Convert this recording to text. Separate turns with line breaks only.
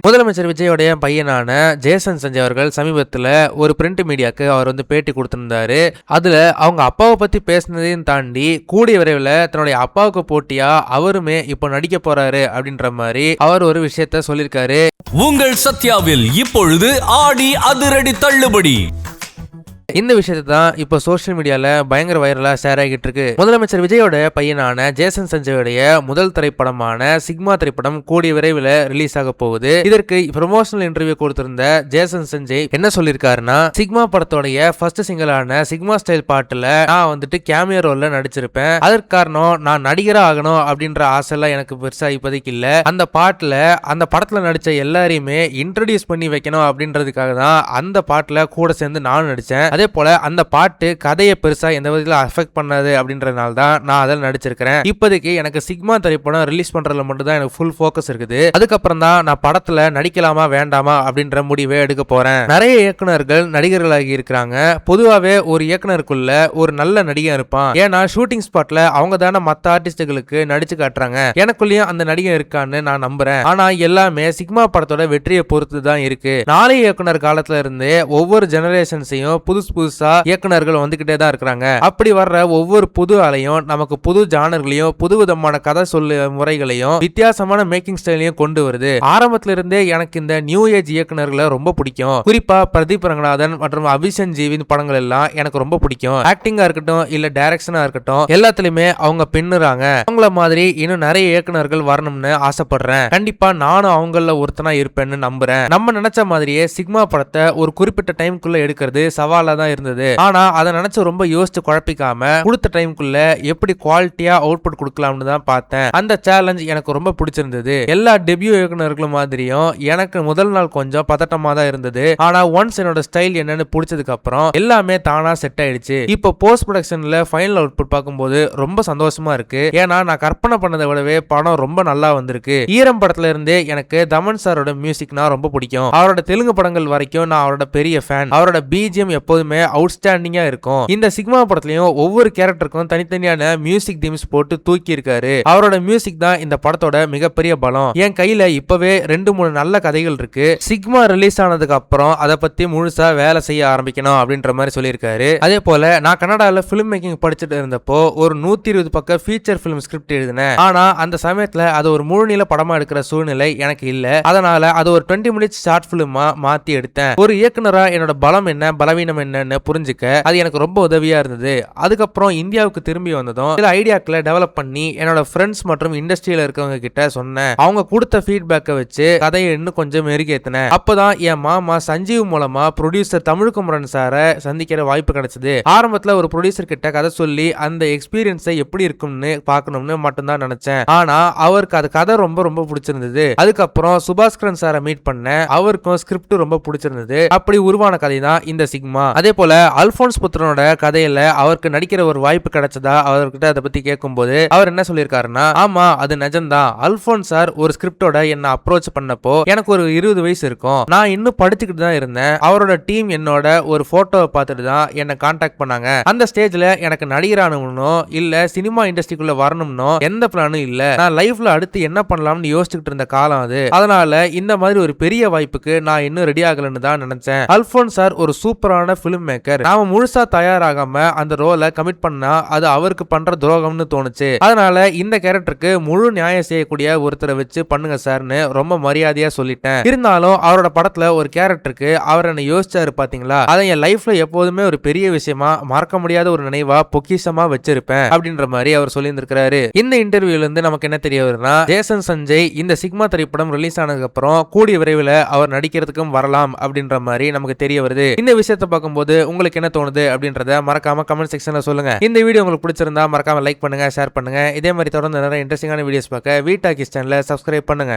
முதலமைச்சர் விஜயோடைய பையனான ஜேசன் சஞ்சய் அவர்கள் சமீபத்தில் ஒரு பிரிண்ட் மீடியாவுக்கு அவர் பேட்டி கொடுத்திருந்தாரு. அதுல அவங்க அப்பாவை பத்தி பேசினதையும் தாண்டி கூடிய விரைவில் தன்னுடைய அப்பாவுக்கு போட்டியா அவருமே இப்போ நடிக்க போறாரு அப்படின்ற மாதிரி அவர் ஒரு விஷயத்த சொல்லியிருக்காரு.
உங்கள் சத்யாவில் இப்பொழுது ஆடி அதிரடி தள்ளுபடி.
இந்த விஷயத்தை தான் இப்போ சோசியல் மீடியால பயங்கர வைரலா ஷேர் ஆகிட்டு இருக்கு. முதலமைச்சர் விஜயோட பையனான ஜேசன் சஞ்சயோடைய முதல் திரைப்படமான சிக்மா திரைப்படம் கூடிய விரைவில் ரிலீஸ் ஆக போகுது. இதற்கு ப்ரமோஷனல் இன்டர்வியூ கொடுத்திருந்த ஜேசன் சஞ்சய் என்ன சொல்லியிருக்காருன்னா, சிக்மா படத்தோடைய ஃபர்ஸ்ட் சிங்கிளான சிக்மா ஸ்டைல் பாட்டுல நான் கேமியோ ரோல்ல நடிச்சிருப்பேன். அதற்கு காரணம் நான் நடிகரா ஆகணும் அப்படின்ற ஆசைலாம் எனக்கு பெருசா இப்போதைக்கு இல்ல. அந்த படத்துல நடிச்ச எல்லாரையுமே இன்ட்ரோடியூஸ் பண்ணி வைக்கணும் அப்படின்றதுக்காக தான் அந்த பாட்டுல கூட சேர்ந்து நானும் நடிச்சேன். அதே போல அந்த பாட்டு கதையை பெருசா எந்த விதத்துல அஃபெக்ட் பண்ணாது அப்படின்றதுனால தான் நான் அதில் நடிச்சிருக்கிறேன். இப்போதைக்கு எனக்கு சிக்மா திரைப்படம் ரிலீஸ் பண்றதுல மட்டும் தான் எனக்கு ஃபுல் ஃபோக்கஸ் இருக்குது. அதுக்கப்புறம் தான் நான் படத்துல நடிக்கலாமா வேண்டாமா அப்படின்ற முடிவை எடுக்க போறேன். நிறைய இயக்குனர்கள் நடிகர்களாகி இருக்கிறாங்க. பொதுவாகவே ஒரு இயக்குனருக்குள்ள ஒரு நல்ல நடிகன் இருப்பான். ஏன்னா ஷூட்டிங் ஸ்பாட்ல அவங்க தானே மற்ற ஆர்டிஸ்டுகளுக்கு நடிச்சு காட்டுறாங்க. எனக்குள்ளேயும் அந்த நடிகன் இருக்கான்னு நான் நம்புறேன். ஆனா எல்லாமே சிக்மா படத்தோட வெற்றியை பொறுத்து தான் இருக்கு. நாளைய இயக்குனர் காலத்துல இருந்து ஒவ்வொரு ஜெனரேஷன்ஸையும் புதுசா இயக்குனர்கள் வந்துகிட்டே தான் இருக்கிறாங்க. அப்படி வர்ற ஒவ்வொரு புது ஆலையும் நமக்கு புது ஜானர்களையும் புது விதமான கதை சொல்லு முறைகளையும் வித்தியாசமான மேக்கிங் ஸ்டைலையும் கொண்டு வருது. ஆரம்பத்துல இருந்தே எனக்கு இந்த நியூ ஏஜ் இயக்குனர்களை ரொம்ப பிடிக்கும். குறிப்பா பிரதீப் ரங்கநாதன் மற்றும் அபிஷன் ஜீவின் படங்கள் எல்லாம் எனக்கு ரொம்ப பிடிக்கும். ஆக்டிங்கா இருக்கட்டும் இல்ல டைரக்ஷனா இருக்கட்டும் எல்லாத்துலயுமே அவங்க பின்னுறாங்க. அவங்கள மாதிரி இன்னும் நிறைய இயக்குனர்கள் வரணும்னு ஆசைப்படுறேன். கண்டிப்பா நானும் அவங்கள ஒருத்தனா இருப்பேன்னு நம்புறேன். நம்ம நினைச்ச மாதிரியே சிக்மா படத்தை ஒரு குறிப்பிட்ட டைம்குள்ள எடுக்கிறது சவாலா தான் இருந்தது. ஆனா அதை நினைச்சு ரொம்ப யோசிச்சு குழப்பிக்காம கொடுத்த டைம்குள்ள எப்படி குவாலிட்டியா அவுட்புட் கொடுக்கலாம்னு தான் பார்த்தேன். அந்த சேலஞ்ச் எனக்கு ரொம்ப பிடிச்சிருந்தது. எல்லா டெபியூ இயக்குனர்களும் மாதிரியும் எனக்கு முதல் நாள் கொஞ்சம் பதட்டமா தான் இருந்தது. ஆனா ஒன்ஸ் என்னோட ஸ்டைல் என்னன்னு பிடிச்சதுக்கு அப்புறம் எல்லாமே தானா செட் ஆயிடுச்சு. இப்போ போஸ்ட் ப்ரொடக்ஷன்ல ஃபைனல் அவுட்புட் பார்க்கும்போது ரொம்ப சந்தோஷமா இருக்கு. ஏன்னா நான் கற்பனை பண்ணதை விடவே படம் ரொம்ப நல்லா வந்திருக்கு. ஈரம் படத்துல இருந்தே எனக்கு தமன் சாரோட மியூசிக்னா ரொம்ப பிடிக்கும். அவரோட தெலுங்கு படங்கள் வரைக்கும் நான் அவரோட பெரிய ஃபேன். அவரோட பிஜிஎம் எப்போதுமே அவுட்ஸ்டாண்டிங்கா இருக்கும். இந்த சிக்மா படத்துலயும் ஒவ்வொரு கேரக்டருக்கும் தனித்தனியான மியூசிக் தீம்ஸ் போட்டு தூக்கி இருக்காரு. அவரோட மியூசிக் தான் இந்த படத்தோட மிகப்பெரிய பலம். என் கையில இப்பவே 2-3 நல்ல கதைகள் இருக்கு. சிக்மா ரிலீஸ் ஆனதுக்கு அப்புறம் அதை பத்தி முழுசா வேலை செய்ய ஆரம்பிக்கணும் அப்படின்ற மாதிரி சொல்லியிருக்காரு. அதே போல நான் கனடால பிலிம் மேக்கிங் படிச்சுட்டு இருந்தப்போ ஒரு 120 பக்கம் ஃபீச்சர் பிலிம் ஸ்கிரிப்ட் எழுதினேன். ஆனா அந்த சமயத்துல அது ஒரு முழு நீள படமா எடுக்கிற சூழ்நிலை எனக்கு இல்ல. அதனால அது ஒரு 20 மினிட்ஸ் ஷார்ட் பிலிமா மாத்தி எடுத்தேன். ஒரு இயக்குனரா என்னோட பலம் என்ன பலவீனம் என்னன்னு புரிஞ்சுக்க அது எனக்கு ரொம்ப உதவியா இருந்தது. அதுக்கப்புறம் இந்தியாவுக்கு திரும்பி வந்ததும் சில ஐடியாக்களை டெவலப் பண்ணி என்னோட ஃப்ரெண்ட்ஸ் மற்றும் இண்டஸ்ட்ரியில இருக்கவங்க கிட்ட சொன்னேன். அவங்க கொடுத்த ஃபீட்பேக்கை வச்சு கதையை இன்னும் கொஞ்சம் மெருகேத்தினேன். அப்பதான் என் மாமா சஞ்சீவ் மூலமா ப்ரொடியூசர் தமிழ்குமரன் சாரை சந்திக்கிற வாய்ப்பு கிடைச்சது. ஆரம்பத்துல ஒரு ப்ரொடியூசர் கிட்ட கதை சொல்லி அந்த எக்ஸ்பீரியன்ஸை எப்படி இருக்கும்னு பார்க்கணும்னு மட்டும்தான் நினைச்சேன். ஆனா அவருக்கு அது கதை ரொம்ப ரொம்ப பிடிச்சிருந்தது. அதுக்கப்புறம் சுபாஸ்கரன் சாரை மீட் பண்ணேன். அவருக்கும் ஸ்கிரிப்ட் ரொம்ப பிடிச்சிருந்தது. அப்படி உருவான கதை தான் இந்த சிக்மா. அதே போல அல்போன்ஸ் புத்திரனோட கதையில அவருக்கு நடிக்கிற ஒரு வாய்ப்பு கிடைச்சதா அவர்கிட்ட அதை பத்தி கேட்கும்போது அவர் என்ன சொல்லியிருக்காருன்னா, ஆமா அது நிஜம்தான். அல்போன்ஸ் சார் ஒரு ஸ்கிரிப்டோட என்ன அப்ரோச் பண்ணப்போ எனக்கு ஒரு 20 வயசு இருக்கும். நான் இன்னும் படிச்சுக்கிட்டு தான் இருந்தேன். அவரோட டீம் என்னோட ஒரு போட்டோவை பார்த்துட்டு தான் என்ன கான்டாக்ட் பண்ணாங்க. அந்த ஸ்டேஜ்ல எனக்கு நடிகரானும்னோ இல்ல சினிமா இண்டஸ்ட்ரிக்குள்ள வரணும்னோ எந்த பிளானும் இல்ல. நான் லைஃப்ல அடுத்து என்ன பண்ணலாம்னு யோசிச்சுக்கிட்டு இருந்த காலம் அது. அதனால இந்த மாதிரி ஒரு பெரிய வாய்ப்புக்கு நான் இன்னும் ரெடி ஆகலன்னு தான் நினைச்சேன். அல்போன்ஸ் சார் ஒரு சூப்பரான பிலிம் மேக்கர். நாம முழுசா தயாராகாம அந்த ரோலை கமிட் பண்ணா அது அவருக்கு பண்ற துரோகம்னு தோணுச்சு. அதனால இந்த கேரக்டருக்கு முழு நியாயம் செய்யக்கூடிய ஒருத்தரை வச்சு பண்ணுங்க சார்னு ரொம்ப மரியாதையா சொல்லிட்டேன். இருந்தாலும் அவரோட படத்துல ஒரு கேரக்டருக்கு அவர் என்ன யோசிச்சாரு பாத்தீங்களா, அதை என் லைஃப்ல எப்போதுமே ஒரு பெரிய விஷயமா மறக்க முடியாத ஒரு நினைவா பொக்கிஷமா வச்சிருப்பேன் அப்படின்ற மாதிரி அவர் சொல்லியிருந்திருக்காரு. இந்த இன்டர்வியூல இருந்து நமக்கு என்ன தெரிய வருதுன்னா, ஜேசன் சஞ்சய் இந்த சிக்மா திரைப்படம் ரிலீஸ் ஆனதுக்கு அப்புறம் கூடிய விரைவில் அவர் நடிக்கிறதுக்கும் வரலாம் அப்படின்ற மாதிரி நமக்கு தெரிய வருது. இந்த விஷயத்தை பார்க்கும்போது உங்களுக்கு என்ன தோணுது அப்படின்றத மறக்காம கமெண்ட் செக்ஷன்ல சொல்லுங்க. இந்த வீடியோ உங்களுக்கு பிடிச்சிருந்தா மறக்காம லைக் பண்ணுங்க, ஷேர் பண்ணுங்க. இதே மாதிரி தொடர்ந்து நிறைய இன்ட்ரெஸ்டிங்கான வீடியோஸ் பார்க்க வீட்டாக்கிஸ் சேனலை சப்ஸ்கிரைப் பண்ணுங்க.